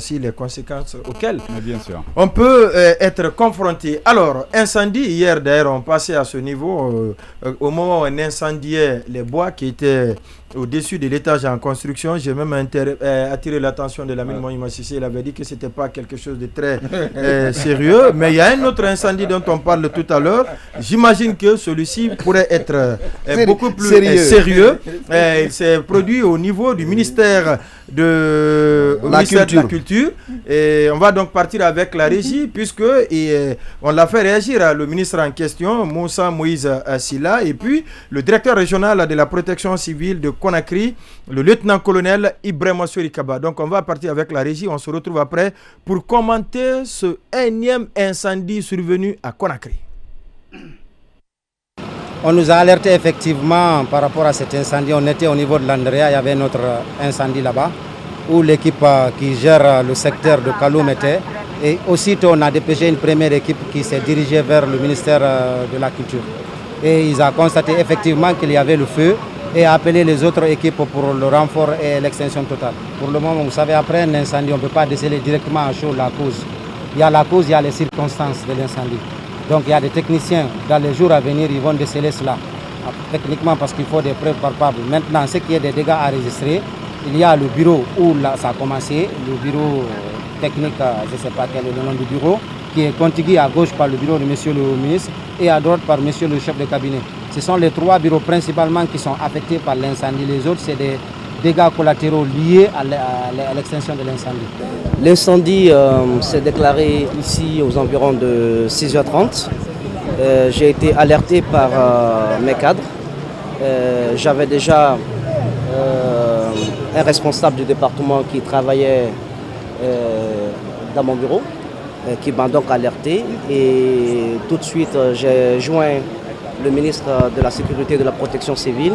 voici les conséquences auxquelles bien sûr. on peut être confronté. Alors, incendie, hier d'ailleurs, on passait à ce niveau, au moment où on incendiait les bois qui étaient au-dessus de l'étage en construction. J'ai même attiré l'attention de l'ami Moïma Sissé. Il avait dit que ce n'était pas quelque chose de très sérieux. Mais il y a un autre incendie dont on parle tout à l'heure. J'imagine que celui-ci pourrait être beaucoup plus sérieux. Il s'est produit au niveau du ministère de la Culture. Et on va donc partir avec la régie, puisque on l'a fait réagir le ministre en question, Moussa Moïse Silla, et puis le directeur régional de la protection civile de Conakry, le lieutenant-colonel Ibrahima Kaba. Donc on va partir avec la régie, on se retrouve après pour commenter ce énième incendie survenu à Conakry. On nous a alerté effectivement par rapport à cet incendie. On était au niveau de l'Andrea, il y avait notre incendie là-bas, où l'équipe qui gère le secteur de Kaloum était. Et aussitôt, on a dépêché une première équipe qui s'est dirigée vers le ministère de la Culture. Et ils ont constaté effectivement qu'il y avait le feu et a appelé les autres équipes pour le renfort et l'extinction totale. Pour le moment, vous savez, après un incendie, on ne peut pas déceler directement à chaud la cause. Il y a la cause, il y a les circonstances de l'incendie. Donc il y a des techniciens, dans les jours à venir, ils vont déceler cela. Techniquement, parce qu'il faut des preuves palpables. Maintenant, ce qui est des dégâts à enregistrer, il y a le bureau où là, ça a commencé, le bureau technique, je ne sais pas quel est le nom du bureau, qui est contiguë à gauche par le bureau de monsieur le ministre et à droite par monsieur le chef de cabinet. Ce sont les trois bureaux principalement qui sont affectés par l'incendie. Les autres, c'est des dégâts collatéraux liés à l'extinction de l'incendie. L'incendie s'est déclaré ici aux environs de 6h30. J'ai été alerté par mes cadres. J'avais déjà un responsable du département qui travaillait dans mon bureau, qui m'a donc alerté. Et tout de suite, j'ai joint le ministre de la Sécurité et de la Protection civile,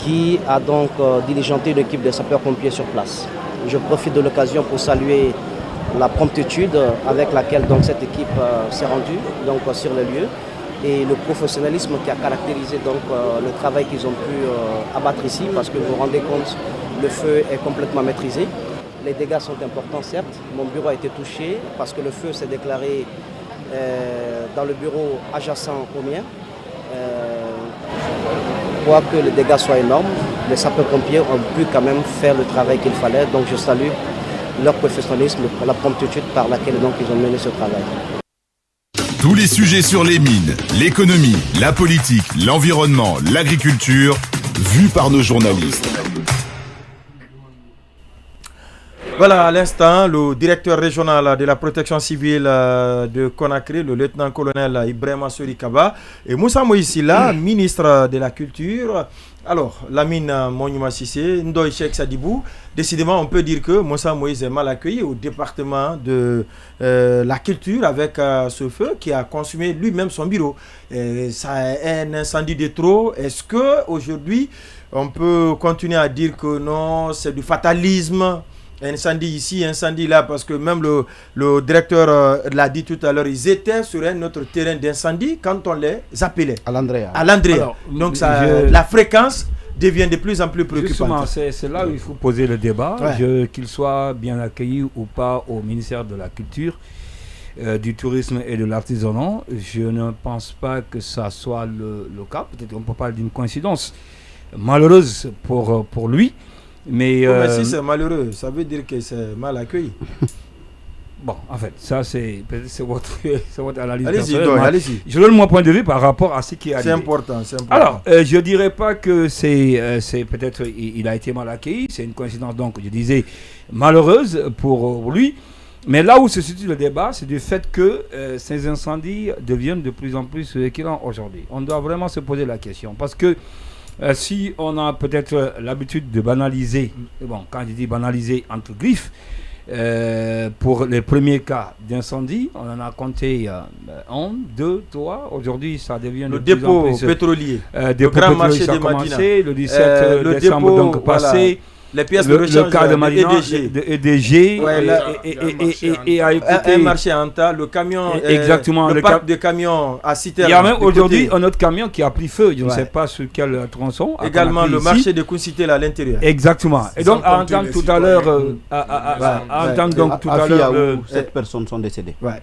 qui a donc diligenté une équipe de sapeurs-pompiers sur place. Je profite de l'occasion pour saluer la promptitude avec laquelle donc, cette équipe s'est rendue donc, sur le lieu et le professionnalisme qui a caractérisé donc, le travail qu'ils ont pu abattre ici, parce que vous vous rendez compte, le feu est complètement maîtrisé. Les dégâts sont importants certes, mon bureau a été touché parce que le feu s'est déclaré dans le bureau adjacent au mien. Quoique les dégâts soient énormes, les sapeurs-pompiers ont pu quand même faire le travail qu'il fallait. Donc je salue leur professionnalisme, la promptitude par laquelle donc, ils ont mené ce travail. Tous les sujets sur les mines, l'économie, la politique, l'environnement, l'agriculture, vus par nos journalistes. Voilà, à l'instant, le directeur régional de la protection civile de Conakry, le lieutenant-colonel Ibrahima Kaba, et Moussa Moïse Silla, ministre de la Culture. Alors, Lamine Moïma Sissé, Ndoye Cheikh Sadibou, décidément, on peut dire que Moussa Moïse est mal accueilli au département de la Culture avec ce feu qui a consumé lui-même son bureau. Ça est un incendie de trop. Est-ce qu'aujourd'hui, on peut continuer à dire que non, c'est du fatalisme? Incendie ici, incendie là, parce que même le directeur l'a dit tout à l'heure, ils étaient sur un autre terrain d'incendie quand on les appelait. À l'Andrea. Alors, donc la fréquence devient de plus en plus préoccupante. Justement, c'est là où il faut poser le débat, qu'il soit bien accueilli ou pas au ministère de la Culture, du Tourisme et de l'Artisanat. Je ne pense pas que ça soit le cas. Peut-être qu'on peut parler d'une coïncidence malheureuse pour lui. Mais si c'est malheureux, ça veut dire que c'est mal accueilli. Bon, en fait, ça c'est votre analyse. Allez-y. Je donne mon point de vue par rapport à ce qui est arrivé. C'est important. Alors, je dirais pas que c'est peut-être il a été mal accueilli. C'est une coïncidence, donc je disais malheureuse pour lui. Mais là où se situe le débat, c'est du fait que ces incendies deviennent de plus en plus récurrents aujourd'hui. On doit vraiment se poser la question parce que si on a peut-être l'habitude de banaliser, bon, quand je dis banaliser entre griffes, pour les premiers cas d'incendie, on en a compté 1, 2, 3. Aujourd'hui, ça devient le dépôt pétrolier. Le grand marché de Madina. Le 17 décembre donc passé. Les pièces de le rechange cas de Marina, EDG. de EDG, Ouais, et à écouter. Un marché en tas, le camion, Exactement, le parc de camions à Citerre. Il y a même aujourd'hui un autre camion qui a pris feu, je ne Ouais. sais pas sur quel tronçon. Également le ici. marché de Kounsité à l'intérieur. Exactement. Et donc, à entendre tout à l'heure, À Fia, où 7 personnes sont décédées. Ouais.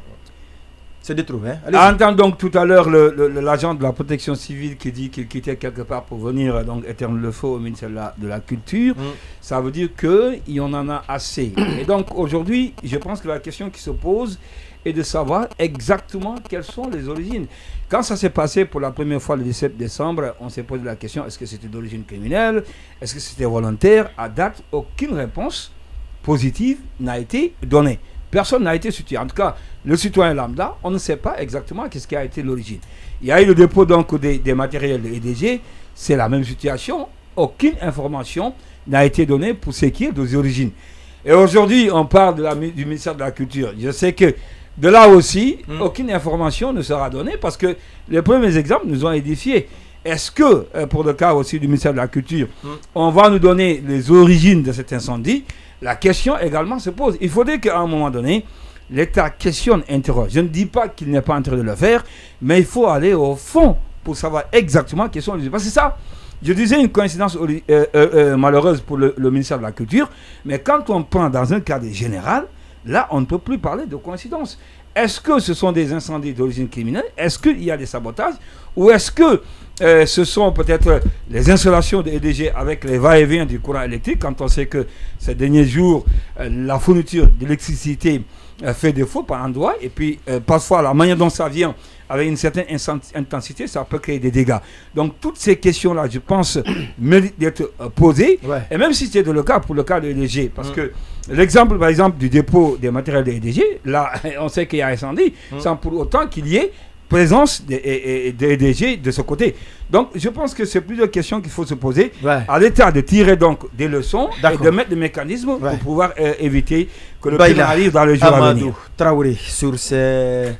C'est des trous, hein. À entendre donc tout à l'heure l'agent de la protection civile qui dit qu'il quittait quelque part pour venir donc éteindre le feu au ministère de la Culture, ça veut dire qu'il en a assez. Et donc aujourd'hui, je pense que la question qui se pose est de savoir exactement quelles sont les origines. Quand ça s'est passé pour la première fois le 17 décembre, on s'est posé la question, est-ce que c'était d'origine criminelle? Est-ce que c'était volontaire? À date, aucune réponse positive n'a été donnée. Personne n'a été situé. En tout cas, le citoyen lambda, on ne sait pas exactement qu'est-ce qui a été l'origine. Il y a eu le dépôt donc des matériels de EDG, c'est la même situation. Aucune information n'a été donnée pour ce qui est des origines. Et aujourd'hui, on parle du ministère de la Culture. Je sais que de là aussi, aucune information ne sera donnée parce que les premiers exemples nous ont édifiés. Est-ce que, pour le cas aussi du ministère de la Culture, on va nous donner les origines de cet incendie? La question également se pose. Il faudrait qu'à un moment donné, l'État questionne, interroge. Je ne dis pas qu'il n'est pas en train de le faire, mais il faut aller au fond pour savoir exactement quelles sont les origines. Parce que c'est ça, je disais une coïncidence malheureuse pour le ministère de la Culture, mais quand on prend dans un cadre général, là, on ne peut plus parler de coïncidence. Est-ce que ce sont des incendies d'origine criminelle? Est-ce qu'il y a des sabotages? Ou est-ce que ce sont peut-être les installations de EDG avec les va-et-vient du courant électrique, quand on sait que ces derniers jours, la fourniture d'électricité fait défaut par endroit, et puis parfois la manière dont ça vient avec une certaine intensité, ça peut créer des dégâts. Donc toutes ces questions-là, je pense, méritent d'être posées, et même si c'était le cas pour le cas de EDG, parce que l'exemple, par exemple, du dépôt des matériels de EDG, là, on sait qu'il y a incendie, sans pour autant qu'il y ait présence des EDG de ce côté. Donc, je pense que c'est plusieurs questions qu'il faut se poser. À l'État de tirer donc des leçons et de mettre des mécanismes pour pouvoir éviter que le pire arrive dans le jour à venir. Traoré, sur ce